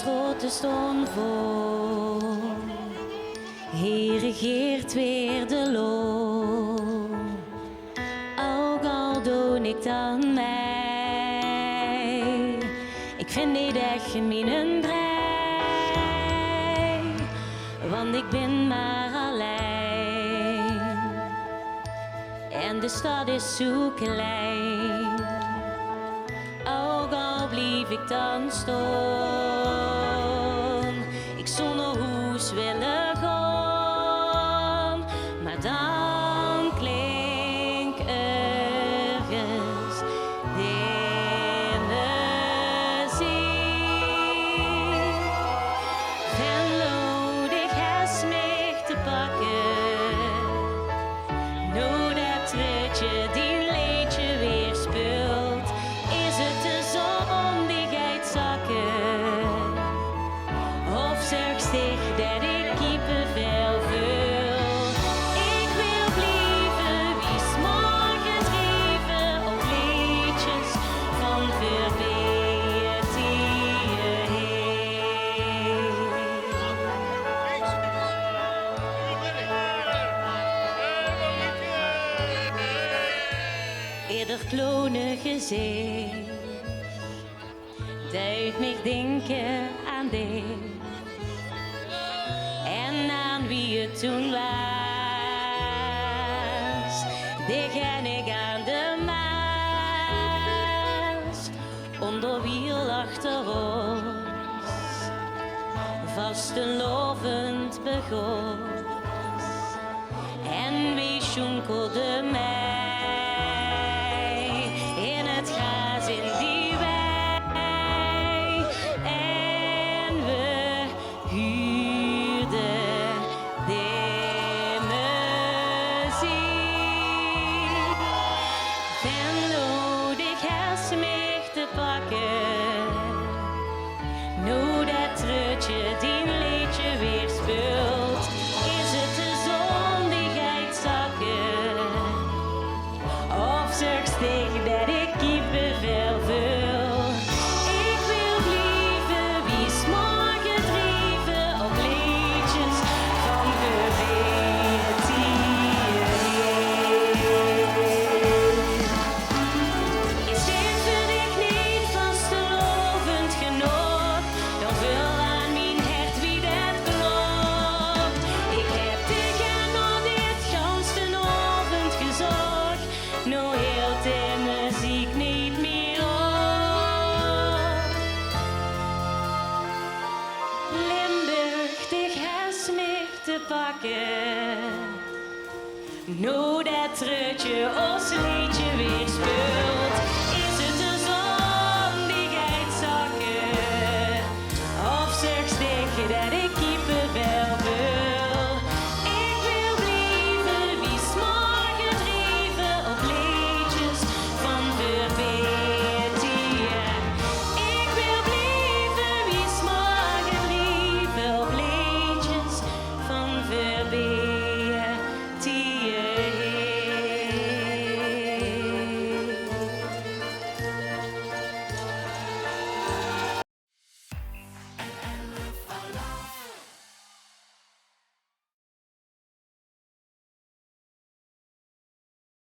grote stond voor. Hij regeert weer de loon, ook al doe ik dan mij. Ik vind niet echt geen brei, want ik ben maar alleen. En de stad is zo klein, ook al blief ik dan staan. Ik zonder hoes willen gaan, maar dan klink ergens in de zee. Venlodig has mij te pakken, nou dat trutje die leedje weer speelt. Is het de zon die gaat zakken, of zorgt zich dat ik kippenvel voel? Ik wil blijven wie morgen drijven op liedjes van verweerd Eerder klonen gezicht deed mij denken aan dit en aan wie het toen was. Die ken ik aan de Maas, onder wiel achter ons, vast een lovend begos. En wie schonkelde mij in het gras in die wei, en we huurden de muziek. Venlodig has mij te pakken, nou dat trutje die liedje weer speelt. Is het de zon die gaat zakken, of zorgt tegen dat ik kippenvel voel? Ik wil blijven wie morgen drijven op liedjes van verweerd Is dit voor dich niet vastelovend genoeg, dan vul aan mijn hart wie dat klopt. Ik heb dich en nog dit gans de avond gezocht, nou hield de muziek niet meer op. Limburg, dich has mij te pakken, nou dat trutje ons liedje weer speelt.